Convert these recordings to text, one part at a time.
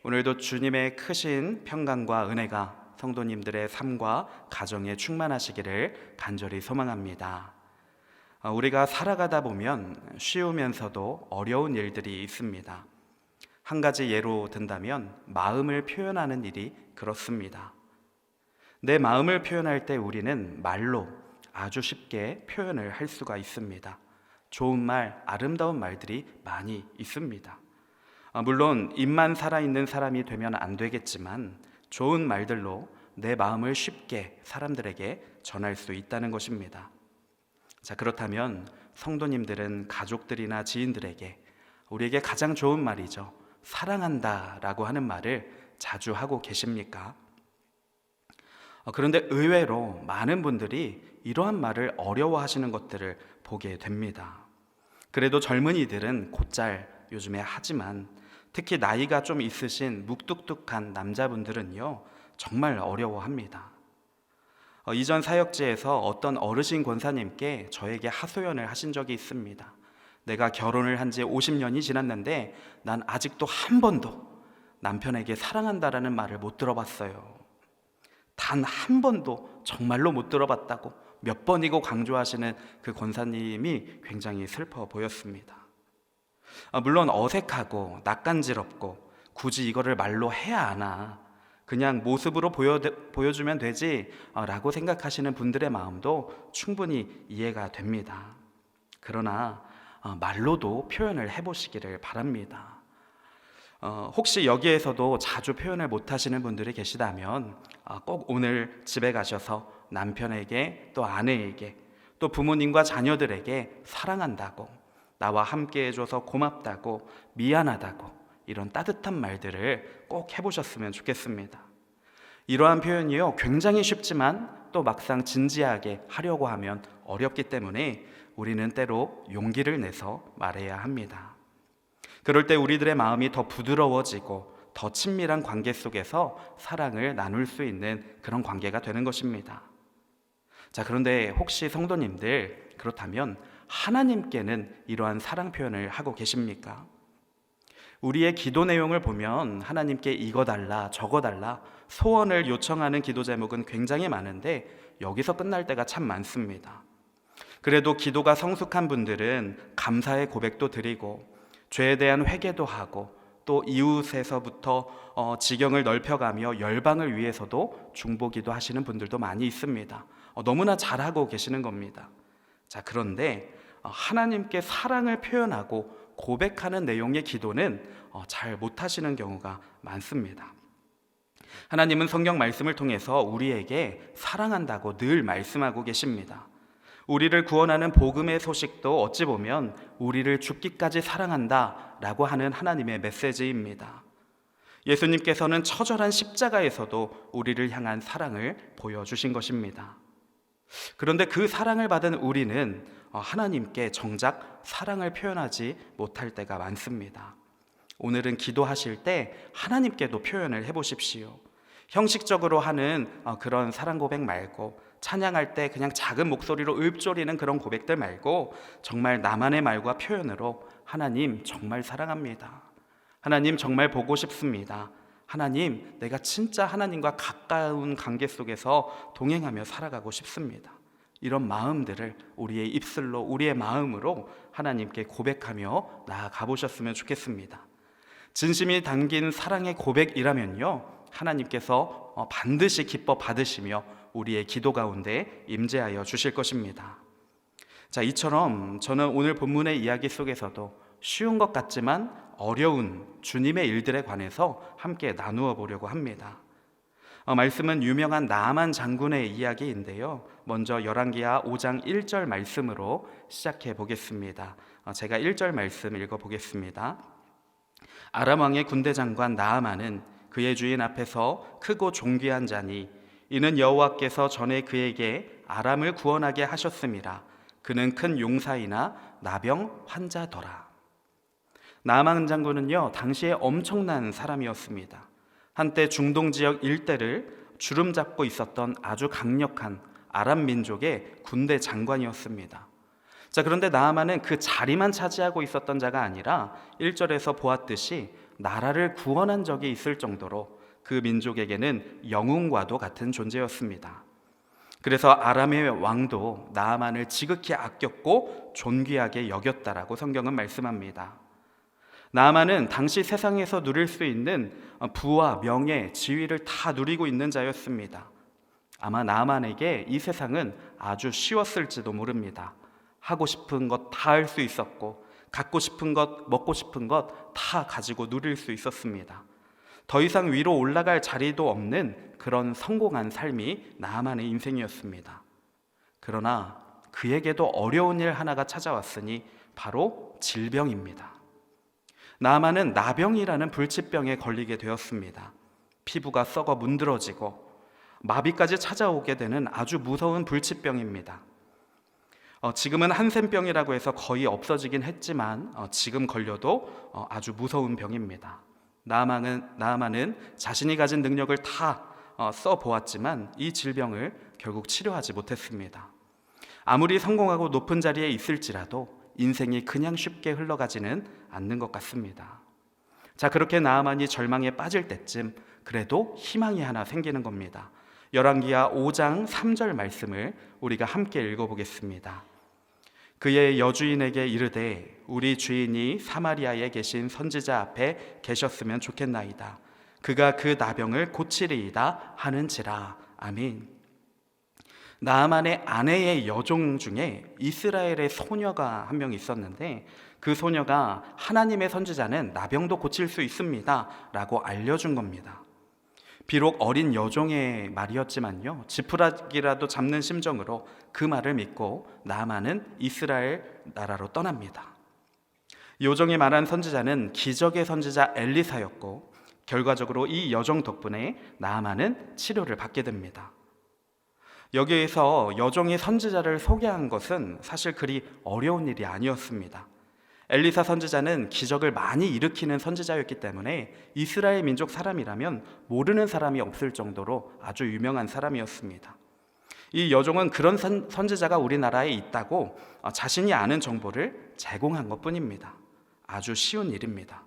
오늘도 주님의 크신 평강과 은혜가 성도님들의 삶과 가정에 충만하시기를 간절히 소망합니다. 우리가 살아가다 보면 쉬우면서도 어려운 일들이 있습니다. 한 가지 예로 든다면 마음을 표현하는 일이 그렇습니다. 내 마음을 표현할 때 우리는 말로 아주 쉽게 표현을 할 수가 있습니다. 좋은 말, 아름다운 말들이 많이 있습니다. 물론 입만 살아있는 사람이 되면 안 되겠지만 좋은 말들로 내 마음을 쉽게 사람들에게 전할 수 있다는 것입니다. 자, 그렇다면 성도님들은 가족들이나 지인들에게 우리에게 가장 좋은 말이죠. 사랑한다 라고 하는 말을 자주 하고 계십니까? 그런데 의외로 많은 분들이 이러한 말을 어려워하시는 것들을 보게 됩니다. 그래도 젊은이들은 곧잘 요즘에 하지만 특히 나이가 좀 있으신 묵뚝뚝한 남자분들은요 정말 어려워합니다. 이전 사역지에서 어떤 어르신 권사님께 저에게 하소연을 하신 적이 있습니다. 내가 결혼을 한 지 50년이 지났는데 난 아직도 한 번도 남편에게 사랑한다라는 말을 못 들어봤어요. 단 한 번도 정말로 못 들어봤다고 몇 번이고 강조하시는 그 권사님이 굉장히 슬퍼 보였습니다. 물론 어색하고 낯간지럽고 굳이 이거를 말로 해야 하나, 그냥 모습으로 보여주면 되지 라고 생각하시는 분들의 마음도 충분히 이해가 됩니다. 그러나 말로도 표현을 해보시기를 바랍니다. 혹시 여기에서도 자주 표현을 못하시는 분들이 계시다면 꼭 오늘 집에 가셔서 남편에게 또 아내에게 또 부모님과 자녀들에게 사랑한다고, 나와 함께 해줘서 고맙다고, 미안하다고 이런 따뜻한 말들을 꼭 해보셨으면 좋겠습니다. 이러한 표현이요 굉장히 쉽지만 또 막상 진지하게 하려고 하면 어렵기 때문에 우리는 때로 용기를 내서 말해야 합니다. 그럴 때 우리들의 마음이 더 부드러워지고 더 친밀한 관계 속에서 사랑을 나눌 수 있는 그런 관계가 되는 것입니다. 자, 그런데 혹시 성도님들 그렇다면 하나님께는 이러한 사랑 표현을 하고 계십니까? 우리의 기도 내용을 보면 하나님께 이거 달라 저거 달라 소원을 요청하는 기도 제목은 굉장히 많은데 여기서 끝날 때가 참 많습니다. 그래도 기도가 성숙한 분들은 감사의 고백도 드리고 죄에 대한 회개도 하고 또 이웃에서부터 지경을 넓혀가며 열방을 위해서도 중보기도 하시는 분들도 많이 있습니다. 너무나 잘하고 계시는 겁니다. 자, 그런데 하나님께 사랑을 표현하고 고백하는 내용의 기도는 잘 못하시는 경우가 많습니다. 하나님은 성경 말씀을 통해서 우리에게 사랑한다고 늘 말씀하고 계십니다. 우리를 구원하는 복음의 소식도 어찌 보면 우리를 죽기까지 사랑한다라고 하는 하나님의 메시지입니다. 예수님께서는 처절한 십자가에서도 우리를 향한 사랑을 보여주신 것입니다. 그런데 그 사랑을 받은 우리는 하나님께 정작 사랑을 표현하지 못할 때가 많습니다. 오늘은 기도하실 때 하나님께도 표현을 해보십시오. 형식적으로 하는 그런 사랑 고백 말고, 찬양할 때 그냥 작은 목소리로 읊조리는 그런 고백들 말고 정말 나만의 말과 표현으로 하나님 정말 사랑합니다. 하나님 정말 보고 싶습니다. 하나님, 내가 진짜 하나님과 가까운 관계 속에서 동행하며 살아가고 싶습니다. 이런 마음들을 우리의 입술로, 우리의 마음으로 하나님께 고백하며 나아가 보셨으면 좋겠습니다. 진심이 담긴 사랑의 고백이라면요, 하나님께서 반드시 기뻐 받으시며 우리의 기도 가운데 임재하여 주실 것입니다. 자, 이처럼 저는 오늘 본문의 이야기 속에서도 쉬운 것 같지만 어려운 주님의 일들에 관해서 함께 나누어 보려고 합니다. 말씀은 유명한 나아만 장군의 이야기인데요, 먼저 열왕기하 5장 1절 말씀으로 시작해 보겠습니다. 제가 1절 말씀 읽어 보겠습니다. 아람 왕의 군대 장관 나아만은 그의 주인 앞에서 크고 존귀한 자니 이는 여호와께서 전에 그에게 아람을 구원하게 하셨음이라. 그는 큰 용사이나 나병 환자더라. 나아만 장군은요 당시에 엄청난 사람이었습니다. 한때 중동 지역 일대를 주름잡고 있었던 아주 강력한 아람 민족의 군대 장관이었습니다. 자, 그런데 나아만은 그 자리만 차지하고 있었던 자가 아니라 1절에서 보았듯이 나라를 구원한 적이 있을 정도로 그 민족에게는 영웅과도 같은 존재였습니다. 그래서 아람의 왕도 나아만을 지극히 아꼈고 존귀하게 여겼다라고 성경은 말씀합니다. 나아만은 당시 세상에서 누릴 수 있는 부와 명예, 지위를 다 누리고 있는 자였습니다. 아마 나아만에게 이 세상은 아주 쉬웠을지도 모릅니다. 하고 싶은 것 다 할 수 있었고, 갖고 싶은 것, 먹고 싶은 것 다 가지고 누릴 수 있었습니다. 더 이상 위로 올라갈 자리도 없는 그런 성공한 삶이 나아만의 인생이었습니다. 그러나 그에게도 어려운 일 하나가 찾아왔으니 바로 질병입니다. 나아만은 나병이라는 불치병에 걸리게 되었습니다. 피부가 썩어 문드러지고 마비까지 찾아오게 되는 아주 무서운 불치병입니다. 지금은 한센병이라고 해서 거의 없어지긴 했지만 지금 걸려도 아주 무서운 병입니다. 나아만은 자신이 가진 능력을 다 써보았지만 이 질병을 결국 치료하지 못했습니다. 아무리 성공하고 높은 자리에 있을지라도 인생이 그냥 쉽게 흘러가지는 않는 것 같습니다. 자, 그렇게 나아만이 절망에 빠질 때쯤 그래도 희망이 하나 생기는 겁니다. 열왕기하 5장 3절 말씀을 우리가 함께 읽어보겠습니다. 그의 여주인에게 이르되 우리 주인이 사마리아에 계신 선지자 앞에 계셨으면 좋겠나이다. 그가 그 나병을 고치리이다 하는지라. 아멘. 나아만의 아내의 여종 중에 이스라엘의 소녀가 한 명 있었는데 그 소녀가 하나님의 선지자는 나병도 고칠 수 있습니다 라고 알려준 겁니다. 비록 어린 여종의 말이었지만요, 지푸라기라도 잡는 심정으로 그 말을 믿고 나아만은 이스라엘 나라로 떠납니다. 여종이 말한 선지자는 기적의 선지자 엘리사였고 결과적으로 이 여종 덕분에 나아만은 치료를 받게 됩니다. 여기에서 여종이 선지자를 소개한 것은 사실 그리 어려운 일이 아니었습니다. 엘리사 선지자는 기적을 많이 일으키는 선지자였기 때문에 이스라엘 민족 사람이라면 모르는 사람이 없을 정도로 아주 유명한 사람이었습니다. 이 여종은 그런 선지자가 우리나라에 있다고 자신이 아는 정보를 제공한 것뿐입니다. 아주 쉬운 일입니다.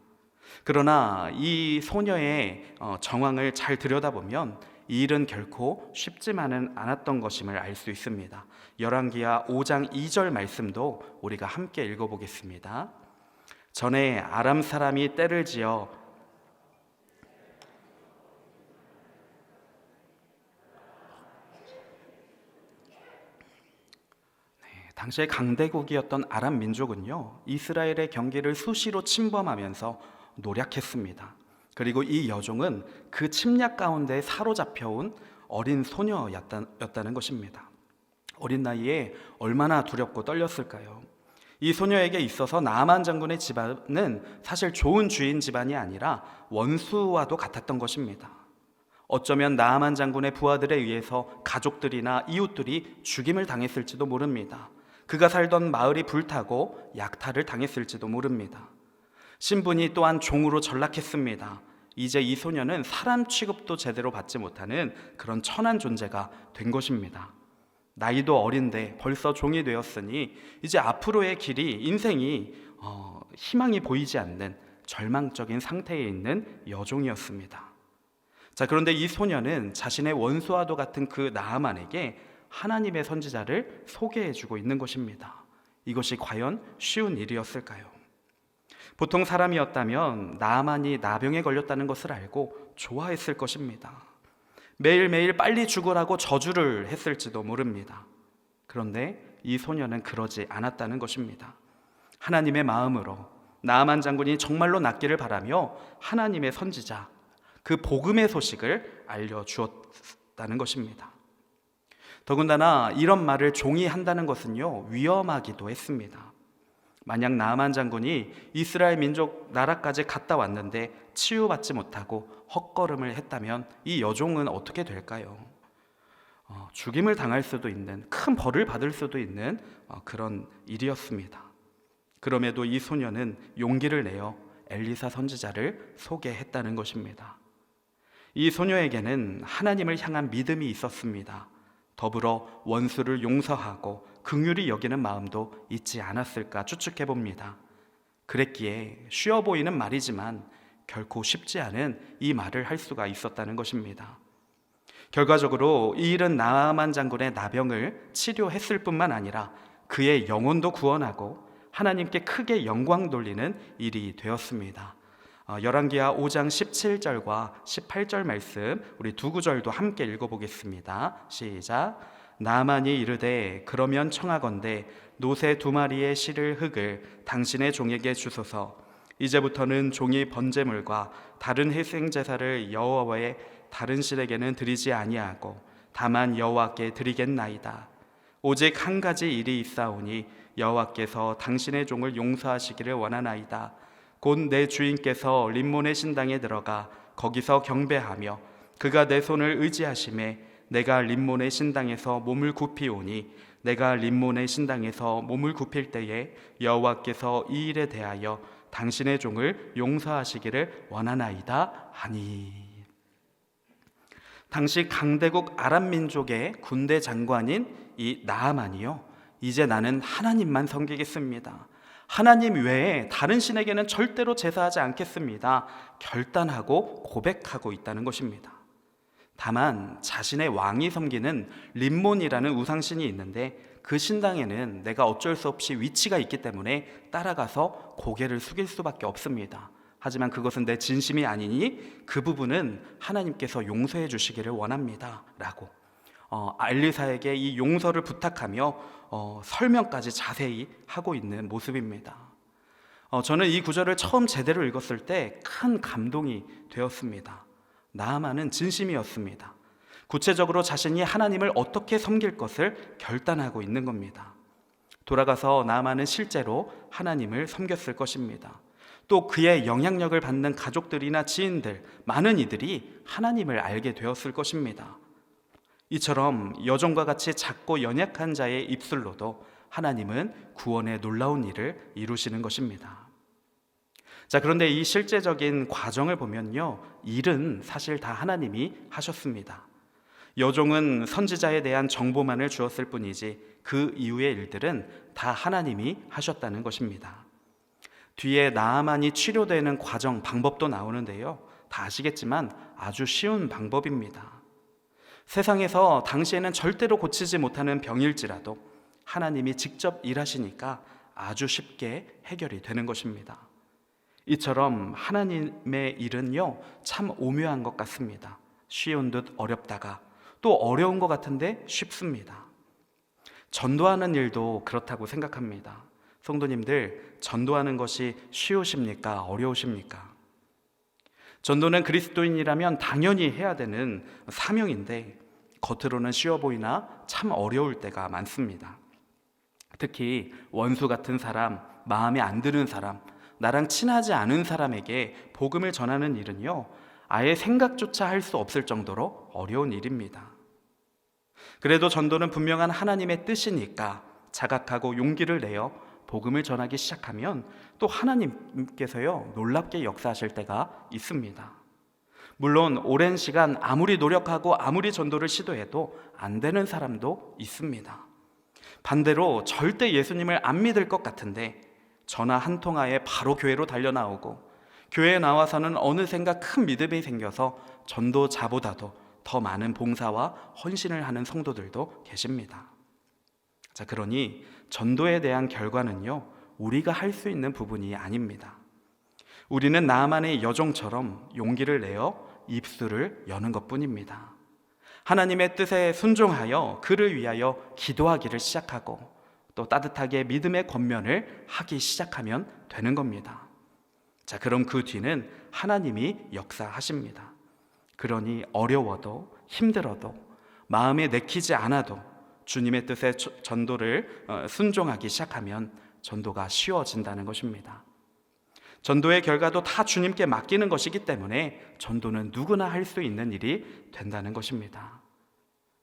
그러나 이 소녀의 정황을 잘 들여다보면 이 일은 결코 쉽지만은 않았던 것임을 알 수 있습니다. 열왕기하 5장 2절 말씀도 우리가 함께 읽어보겠습니다. 전에 아람 사람이 떼를 지어 당시의 강대국이었던 아람 민족은요, 이스라엘의 경계를 수시로 침범하면서 노략했습니다. 그리고 이 여종은 그 침략 가운데 사로잡혀온 어린 소녀였다는 것입니다. 어린 나이에 얼마나 두렵고 떨렸을까요? 이 소녀에게 있어서 나아만 장군의 집안은 사실 좋은 주인 집안이 아니라 원수와도 같았던 것입니다. 어쩌면 나아만 장군의 부하들에 의해서 가족들이나 이웃들이 죽임을 당했을지도 모릅니다. 그가 살던 마을이 불타고 약탈을 당했을지도 모릅니다. 신분이 또한 종으로 전락했습니다. 이제 이 소녀는 사람 취급도 제대로 받지 못하는 그런 천한 존재가 된 것입니다. 나이도 어린데 벌써 종이 되었으니 이제 앞으로의 길이, 인생이 희망이 보이지 않는 절망적인 상태에 있는 여종이었습니다. 자, 그런데 이 소녀는 자신의 원수와도 같은 그 나아만에게 하나님의 선지자를 소개해주고 있는 것입니다. 이것이 과연 쉬운 일이었을까요? 보통 사람이었다면 나아만이 나병에 걸렸다는 것을 알고 좋아했을 것입니다. 매일매일 빨리 죽으라고 저주를 했을지도 모릅니다. 그런데 이 소녀는 그러지 않았다는 것입니다. 하나님의 마음으로 나아만 장군이 정말로 낫기를 바라며 하나님의 선지자, 그 복음의 소식을 알려주었다는 것입니다. 더군다나 이런 말을 종이 한다는 것은요, 위험하기도 했습니다. 만약 나아만 장군이 이스라엘 민족 나라까지 갔다 왔는데 치유받지 못하고 헛걸음을 했다면 이 여종은 어떻게 될까요? 죽임을 당할 수도 있는, 큰 벌을 받을 수도 있는 그런 일이었습니다. 그럼에도 이 소녀는 용기를 내어 엘리사 선지자를 소개했다는 것입니다. 이 소녀에게는 하나님을 향한 믿음이 있었습니다. 더불어 원수를 용서하고 긍휼히 여기는 마음도 있지 않았을까 추측해 봅니다. 그랬기에 쉬워 보이는 말이지만 결코 쉽지 않은 이 말을 할 수가 있었다는 것입니다. 결과적으로 이 일은 나아만 장군의 나병을 치료했을 뿐만 아니라 그의 영혼도 구원하고 하나님께 크게 영광 돌리는 일이 되었습니다. 열왕기하 5장 17절과 18절 말씀, 우리 두 구절도 함께 읽어보겠습니다. 시작. 나아만이 이르되 그러면 청하건대 노새 2마리의 실을 흙을 당신의 종에게 주소서. 이제부터는 종이 번제물과 다른 희생제사를 여호와의 다른 신에게는 드리지 아니하고 다만 여호와께 드리겠나이다. 오직 한 가지 일이 있사오니 여호와께서 당신의 종을 용서하시기를 원하나이다. 곧 내 주인께서 림몬의 신당에 들어가 거기서 경배하며 그가 내 손을 의지하심에 내가 림몬의 신당에서 몸을 굽히오니 내가 림몬의 신당에서 몸을 굽힐 때에 여호와께서 이 일에 대하여 당신의 종을 용서하시기를 원하나이다 하니. 당시 강대국 아람 민족의 군대 장관인 이 나아만이요, 이제 나는 하나님만 섬기겠습니다, 하나님 외에 다른 신에게는 절대로 제사하지 않겠습니다, 결단하고 고백하고 있다는 것입니다. 다만 자신의 왕이 섬기는 림몬이라는 우상신이 있는데 그 신당에는 내가 어쩔 수 없이 위치가 있기 때문에 따라가서 고개를 숙일 수밖에 없습니다. 하지만 그것은 내 진심이 아니니 그 부분은 하나님께서 용서해 주시기를 원합니다 라고 엘리사에게 이 용서를 부탁하며 설명까지 자세히 하고 있는 모습입니다. 저는 이 구절을 처음 제대로 읽었을 때 큰 감동이 되었습니다. 나아만은 진심이었습니다. 구체적으로 자신이 하나님을 어떻게 섬길 것을 결단하고 있는 겁니다. 돌아가서 나아만은 실제로 하나님을 섬겼을 것입니다. 또 그의 영향력을 받는 가족들이나 지인들, 많은 이들이 하나님을 알게 되었을 것입니다. 이처럼 여종과 같이 작고 연약한 자의 입술로도 하나님은 구원의 놀라운 일을 이루시는 것입니다. 자, 그런데 이 실제적인 과정을 보면요, 일은 사실 다 하나님이 하셨습니다. 여종은 선지자에 대한 정보만을 주었을 뿐이지 그 이후의 일들은 다 하나님이 하셨다는 것입니다. 뒤에 나아만이 치료되는 과정, 방법도 나오는데요, 다 아시겠지만 아주 쉬운 방법입니다. 세상에서 당시에는 절대로 고치지 못하는 병일지라도 하나님이 직접 일하시니까 아주 쉽게 해결이 되는 것입니다. 이처럼 하나님의 일은요, 참 오묘한 것 같습니다. 쉬운 듯 어렵다가 또 어려운 것 같은데 쉽습니다. 전도하는 일도 그렇다고 생각합니다. 성도님들, 전도하는 것이 쉬우십니까? 어려우십니까? 전도는 그리스도인이라면 당연히 해야 되는 사명인데 겉으로는 쉬워 보이나 참 어려울 때가 많습니다. 특히 원수 같은 사람, 마음에 안 드는 사람, 나랑 친하지 않은 사람에게 복음을 전하는 일은요, 아예 생각조차 할 수 없을 정도로 어려운 일입니다. 그래도 전도는 분명한 하나님의 뜻이니까 자각하고 용기를 내어 복음을 전하기 시작하면 또 하나님께서요, 놀랍게 역사하실 때가 있습니다. 물론 오랜 시간 아무리 노력하고 아무리 전도를 시도해도 안 되는 사람도 있습니다. 반대로 절대 예수님을 안 믿을 것 같은데 전화 한 통화에 바로 교회로 달려나오고 교회에 나와서는 어느샌가 큰 믿음이 생겨서 전도자보다도 더 많은 봉사와 헌신을 하는 성도들도 계십니다. 자, 그러니 전도에 대한 결과는요, 우리가 할 수 있는 부분이 아닙니다. 우리는 나아만의 여종처럼 용기를 내어 입술을 여는 것뿐입니다. 하나님의 뜻에 순종하여 그를 위하여 기도하기를 시작하고 또 따뜻하게 믿음의 권면을 하기 시작하면 되는 겁니다. 자, 그럼 그 뒤는 하나님이 역사하십니다. 그러니 어려워도 힘들어도 마음에 내키지 않아도 주님의 뜻에 전도를 순종하기 시작하면 전도가 쉬워진다는 것입니다. 전도의 결과도 다 주님께 맡기는 것이기 때문에 전도는 누구나 할 수 있는 일이 된다는 것입니다.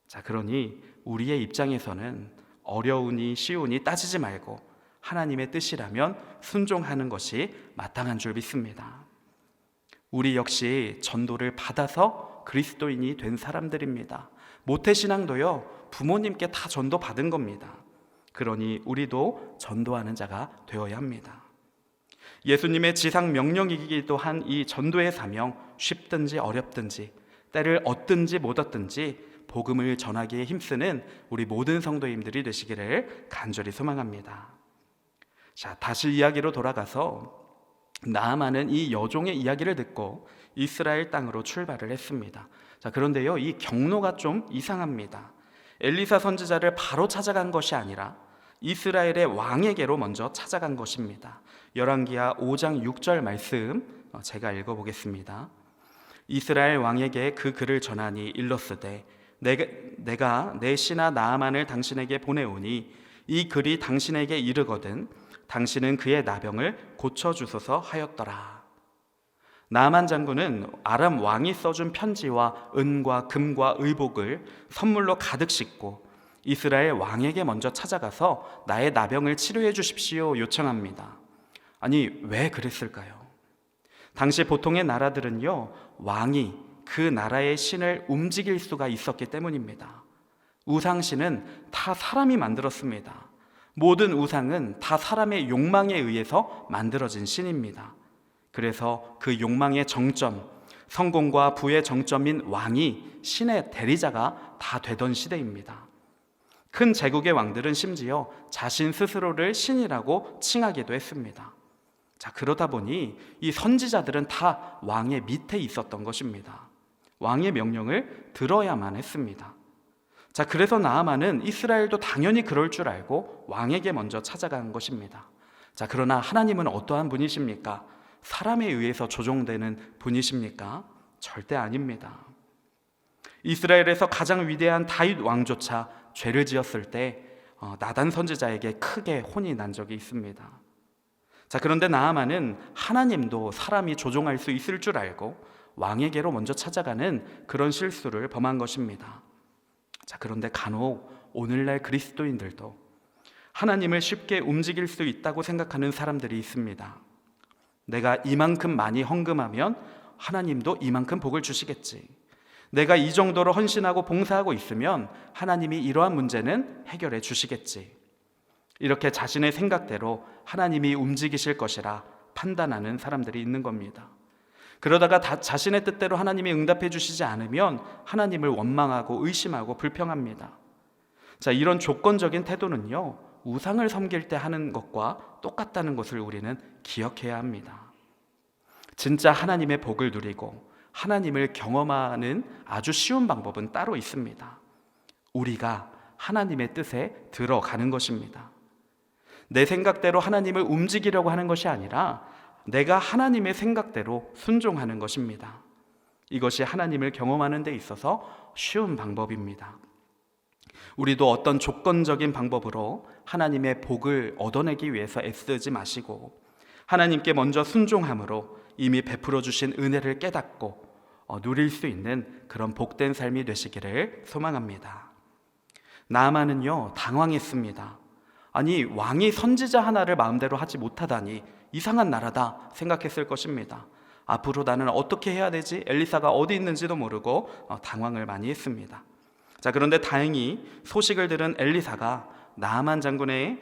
자, 그러니 우리의 입장에서는 어려우니 쉬우니 따지지 말고 하나님의 뜻이라면 순종하는 것이 마땅한 줄 믿습니다. 우리 역시 전도를 받아서 그리스도인이 된 사람들입니다. 모태신앙도요, 부모님께 다 전도 받은 겁니다. 그러니 우리도 전도하는 자가 되어야 합니다. 예수님의 지상 명령이기도 한 이 전도의 사명, 쉽든지 어렵든지 때를 얻든지 못 얻든지 복음을 전하기에 힘쓰는 우리 모든 성도님들이 되시기를 간절히 소망합니다. 자, 다시 이야기로 돌아가서 나아만은 이 여종의 이야기를 듣고 이스라엘 땅으로 출발을 했습니다. 자, 그런데요, 이 경로가 좀 이상합니다. 엘리사 선지자를 바로 찾아간 것이 아니라 이스라엘의 왕에게로 먼저 찾아간 것입니다. 열왕기하 5장 6절 말씀 제가 읽어보겠습니다. 이스라엘 왕에게 그 글을 전하니 일렀으되 내가 내 신하 나아만을 당신에게 보내오니 이 글이 당신에게 이르거든 당신은 그의 나병을 고쳐주소서 하였더라. 나아만 장군은 아람 왕이 써준 편지와 은과 금과 의복을 선물로 가득 싣고 이스라엘 왕에게 먼저 찾아가서 나의 나병을 치료해 주십시오 요청합니다. 아니, 왜 그랬을까요? 당시 보통의 나라들은요, 왕이 그 나라의 신을 움직일 수가 있었기 때문입니다. 우상신은 다 사람이 만들었습니다. 모든 우상은 다 사람의 욕망에 의해서 만들어진 신입니다. 그래서 그 욕망의 정점, 성공과 부의 정점인 왕이 신의 대리자가 다 되던 시대입니다. 큰 제국의 왕들은 심지어 자신 스스로를 신이라고 칭하기도 했습니다. 자, 그러다 보니 이 선지자들은 다 왕의 밑에 있었던 것입니다. 왕의 명령을 들어야만 했습니다. 자, 그래서 나아만은 이스라엘도 당연히 그럴 줄 알고 왕에게 먼저 찾아간 것입니다. 자, 그러나 하나님은 어떠한 분이십니까? 사람에 의해서 조종되는 분이십니까? 절대 아닙니다. 이스라엘에서 가장 위대한 다윗 왕조차 죄를 지었을 때 나단 선지자에게 크게 혼이 난 적이 있습니다. 자, 그런데 나아만은 하나님도 사람이 조종할 수 있을 줄 알고 왕에게로 먼저 찾아가는 그런 실수를 범한 것입니다. 자, 그런데 간혹 오늘날 그리스도인들도 하나님을 쉽게 움직일 수 있다고 생각하는 사람들이 있습니다. 내가 이만큼 많이 헌금하면 하나님도 이만큼 복을 주시겠지. 내가 이 정도로 헌신하고 봉사하고 있으면 하나님이 이러한 문제는 해결해 주시겠지. 이렇게 자신의 생각대로 하나님이 움직이실 것이라 판단하는 사람들이 있는 겁니다. 그러다가 자신의 뜻대로 하나님이 응답해 주시지 않으면 하나님을 원망하고 의심하고 불평합니다. 자, 이런 조건적인 태도는요, 우상을 섬길 때 하는 것과 똑같다는 것을 우리는 기억해야 합니다. 진짜 하나님의 복을 누리고 하나님을 경험하는 아주 쉬운 방법은 따로 있습니다. 우리가 하나님의 뜻에 들어가는 것입니다. 내 생각대로 하나님을 움직이려고 하는 것이 아니라 내가 하나님의 생각대로 순종하는 것입니다. 이것이 하나님을 경험하는 데 있어서 쉬운 방법입니다. 우리도 어떤 조건적인 방법으로 하나님의 복을 얻어내기 위해서 애쓰지 마시고 하나님께 먼저 순종함으로 이미 베풀어 주신 은혜를 깨닫고 누릴 수 있는 그런 복된 삶이 되시기를 소망합니다. 나아만은요, 당황했습니다. 아니, 왕이 선지자 하나를 마음대로 하지 못하다니 이상한 나라다 생각했을 것입니다. 앞으로 나는 어떻게 해야 되지? 엘리사가 어디 있는지도 모르고 당황을 많이 했습니다. 자, 그런데 다행히 소식을 들은 엘리사가 나아만 장군의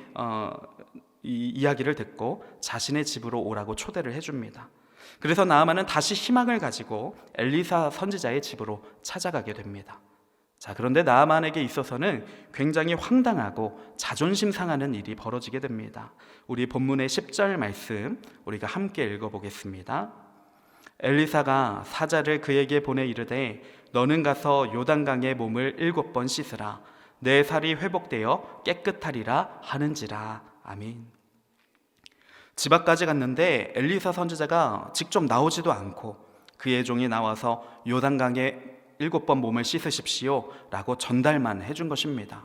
이 이야기를 듣고 자신의 집으로 오라고 초대를 해줍니다. 그래서 나아만은 다시 희망을 가지고 엘리사 선지자의 집으로 찾아가게 됩니다. 자, 그런데 나아만에게 있어서는 굉장히 황당하고 자존심 상하는 일이 벌어지게 됩니다. 우리 본문의 10절 말씀 우리가 함께 읽어보겠습니다. 엘리사가 사자를 그에게 보내 이르되 너는 가서 요단강에 몸을 7번 씻으라. 내 살이 회복되어 깨끗하리라 하는지라. 아멘. 집 앞까지 갔는데 엘리사 선지자가 직접 나오지도 않고 그의 종이 나와서 요단강에 7번 몸을 씻으십시오 라고 전달만 해준 것입니다.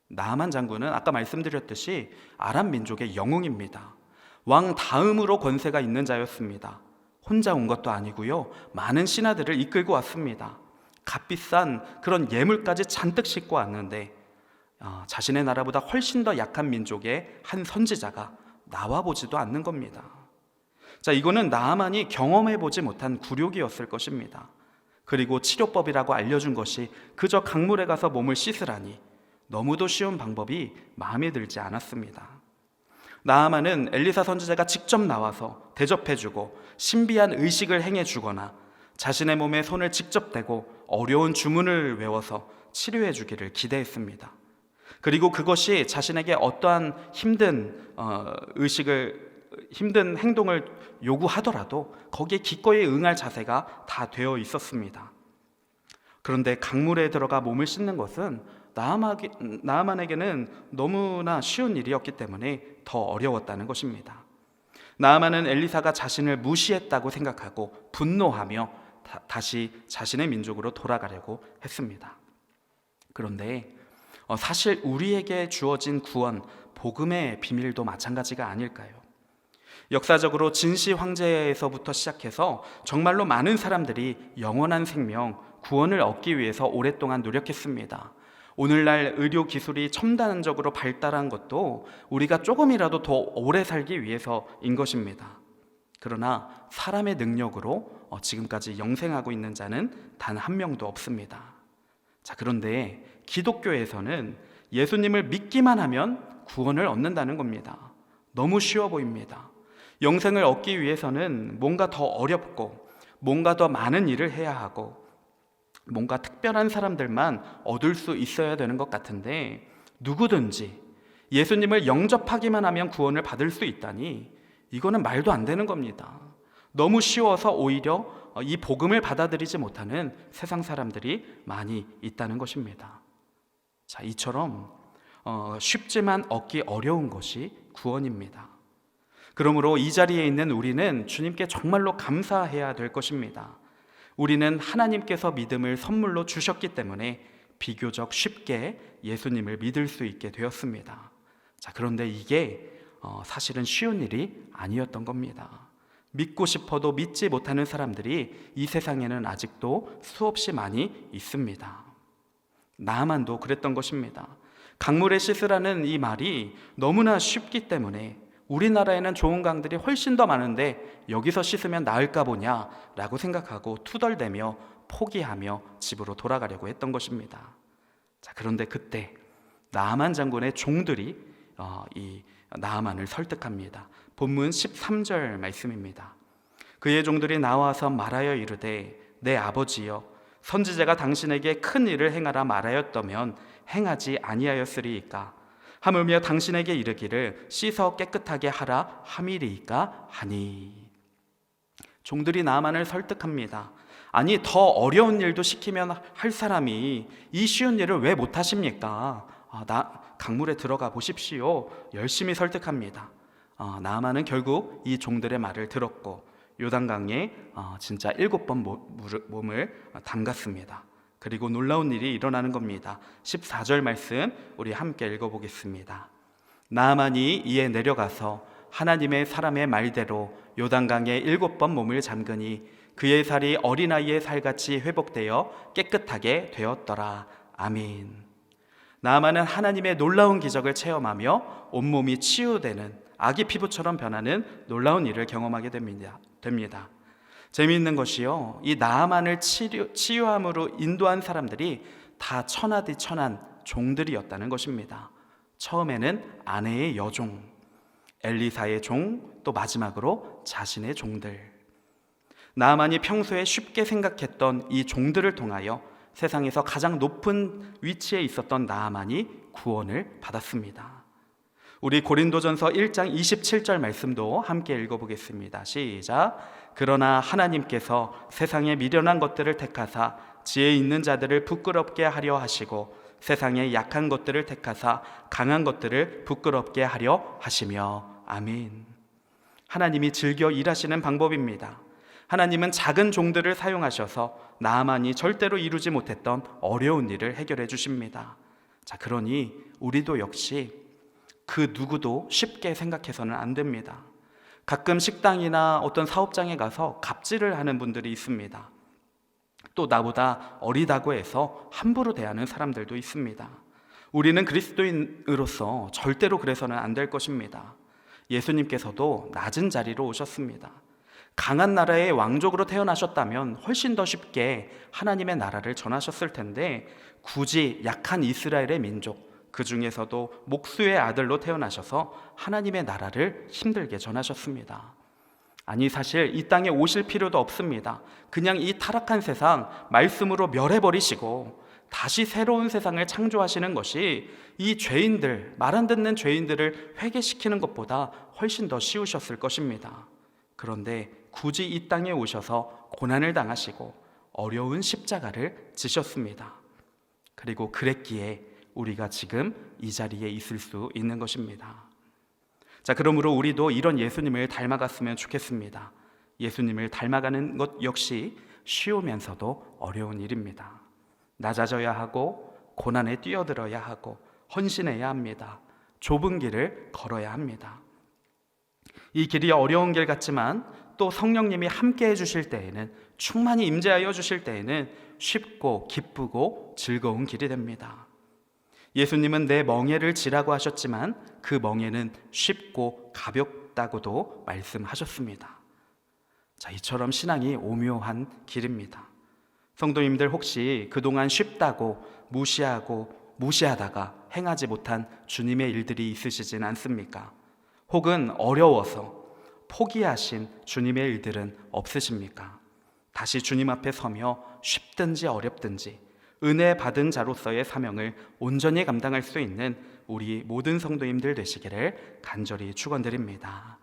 나아만 장군은 아까 말씀드렸듯이 아람 민족의 영웅입니다. 왕 다음으로 권세가 있는 자였습니다. 혼자 온 것도 아니고요, 많은 신하들을 이끌고 왔습니다. 값비싼 그런 예물까지 잔뜩 싣고 왔는데 자신의 나라보다 훨씬 더 약한 민족의 한 선지자가 나와보지도 않는 겁니다. 자, 이거는 나아만이 경험해보지 못한 굴욕이었을 것입니다. 그리고 치료법이라고 알려준 것이 그저 강물에 가서 몸을 씻으라니 너무도 쉬운 방법이 마음에 들지 않았습니다. 나아만은 엘리사 선지자가 직접 나와서 대접해주고 신비한 의식을 행해주거나 자신의 몸에 손을 직접 대고 어려운 주문을 외워서 치료해주기를 기대했습니다. 그리고 그것이 자신에게 어떠한 힘든 행동을 요구하더라도 거기에 기꺼이 응할 자세가 다 되어 있었습니다. 그런데 강물에 들어가 몸을 씻는 것은 나아만에게는 너무나 쉬운 일이었기 때문에 더 어려웠다는 것입니다. 나아만은 엘리사가 자신을 무시했다고 생각하고 분노하며 다시 자신의 민족으로 돌아가려고 했습니다. 그런데 사실 우리에게 주어진 구원, 복음의 비밀도 마찬가지가 아닐까요? 역사적으로 진시 황제에서부터 시작해서 정말로 많은 사람들이 영원한 생명, 구원을 얻기 위해서 오랫동안 노력했습니다. 오늘날 의료 기술이 첨단적으로 발달한 것도 우리가 조금이라도 더 오래 살기 위해서인 것입니다. 그러나 사람의 능력으로 지금까지 영생하고 있는 자는 단 한 명도 없습니다. 자, 그런데 기독교에서는 예수님을 믿기만 하면 구원을 얻는다는 겁니다. 너무 쉬워 보입니다. 영생을 얻기 위해서는 뭔가 더 어렵고 뭔가 더 많은 일을 해야 하고 뭔가 특별한 사람들만 얻을 수 있어야 되는 것 같은데, 누구든지 예수님을 영접하기만 하면 구원을 받을 수 있다니 이거는 말도 안 되는 겁니다. 너무 쉬워서 오히려 이 복음을 받아들이지 못하는 세상 사람들이 많이 있다는 것입니다. 자, 이처럼 쉽지만 얻기 어려운 것이 구원입니다. 그러므로 이 자리에 있는 우리는 주님께 정말로 감사해야 될 것입니다. 우리는 하나님께서 믿음을 선물로 주셨기 때문에 비교적 쉽게 예수님을 믿을 수 있게 되었습니다. 자, 그런데 이게 사실은 쉬운 일이 아니었던 겁니다. 믿고 싶어도 믿지 못하는 사람들이 이 세상에는 아직도 수없이 많이 있습니다. 나아만도 그랬던 것입니다. 강물에 씻으라는 이 말이 너무나 쉽기 때문에 우리나라에는 좋은 강들이 훨씬 더 많은데 여기서 씻으면 나을까 보냐 라고 생각하고 투덜대며 포기하며 집으로 돌아가려고 했던 것입니다. 자, 그런데 그때 나아만 장군의 종들이 이 나아만을 설득합니다. 본문 13절 말씀입니다. 그의 종들이 나와서 말하여 이르되 내 아버지여, 선지자가 당신에게 큰 일을 행하라 말하였다면 행하지 아니하였으리이까? 하물며 당신에게 이르기를 씻어 깨끗하게 하라 함이리이까 하니. 종들이 나아만을 설득합니다. 아니, 더 어려운 일도 시키면 할 사람이 이 쉬운 일을 왜 못하십니까? 강물에 들어가 보십시오. 열심히 설득합니다. 나아만은 결국 이 종들의 말을 들었고 요단강에 진짜 7번 몸을 담갔습니다. 그리고 놀라운 일이 일어나는 겁니다. 14절 말씀 우리 함께 읽어보겠습니다. 나아만이 이에 내려가서 하나님의 사람의 말대로 요단강에 7번 몸을 잠그니 그의 살이 어린아이의 살같이 회복되어 깨끗하게 되었더라. 아멘. 나아만은 하나님의 놀라운 기적을 체험하며 온몸이 치유되는 아기 피부처럼 변하는 놀라운 일을 경험하게 됩니다. 재미있는 것이요, 이 나아만을 치유함으로 인도한 사람들이 다 천하디 천한 종들이었다는 것입니다. 처음에는 아내의 여종, 엘리사의 종, 또 마지막으로 자신의 종들. 나아만이 평소에 쉽게 생각했던 이 종들을 통하여 세상에서 가장 높은 위치에 있었던 나아만이 구원을 받았습니다. 우리 고린도전서 1장 27절 말씀도 함께 읽어보겠습니다. 시작. 그러나 하나님께서 세상에 미련한 것들을 택하사 지혜 있는 자들을 부끄럽게 하려 하시고 세상에 약한 것들을 택하사 강한 것들을 부끄럽게 하려 하시며. 아멘. 하나님이 즐겨 일하시는 방법입니다. 하나님은 작은 종들을 사용하셔서 나아만이 절대로 이루지 못했던 어려운 일을 해결해 주십니다. 자, 그러니 우리도 역시 그 누구도 쉽게 생각해서는 안 됩니다. 가끔 식당이나 어떤 사업장에 가서 갑질을 하는 분들이 있습니다. 또 나보다 어리다고 해서 함부로 대하는 사람들도 있습니다. 우리는 그리스도인으로서 절대로 그래서는 안 될 것입니다. 예수님께서도 낮은 자리로 오셨습니다. 강한 나라의 왕족으로 태어나셨다면 훨씬 더 쉽게 하나님의 나라를 전하셨을 텐데 굳이 약한 이스라엘의 민족, 그 중에서도 목수의 아들로 태어나셔서 하나님의 나라를 힘들게 전하셨습니다. 아니, 사실 이 땅에 오실 필요도 없습니다. 그냥 이 타락한 세상 말씀으로 멸해버리시고 다시 새로운 세상을 창조하시는 것이 이 죄인들, 말 안 듣는 죄인들을 회개시키는 것보다 훨씬 더 쉬우셨을 것입니다. 그런데 굳이 이 땅에 오셔서 고난을 당하시고 어려운 십자가를 지셨습니다. 그리고 그랬기에 우리가 지금 이 자리에 있을 수 있는 것입니다. 자, 그러므로 우리도 이런 예수님을 닮아갔으면 좋겠습니다. 예수님을 닮아가는 것 역시 쉬우면서도 어려운 일입니다. 낮아져야 하고 고난에 뛰어들어야 하고 헌신해야 합니다. 좁은 길을 걸어야 합니다. 이 길이 어려운 길 같지만 또 성령님이 함께 해주실 때에는, 충만히 임재하여 주실 때에는 쉽고 기쁘고 즐거운 길이 됩니다. 예수님은 내 멍에를 지라고 하셨지만 그 멍에는 쉽고 가볍다고도 말씀하셨습니다. 자, 이처럼 신앙이 오묘한 길입니다. 성도님들, 혹시 그동안 쉽다고 무시하다가 행하지 못한 주님의 일들이 있으시진 않습니까? 혹은 어려워서 포기하신 주님의 일들은 없으십니까? 다시 주님 앞에 서며 쉽든지 어렵든지 은혜 받은 자로서의 사명을 온전히 감당할 수 있는 우리 모든 성도님들 되시기를 간절히 축원드립니다.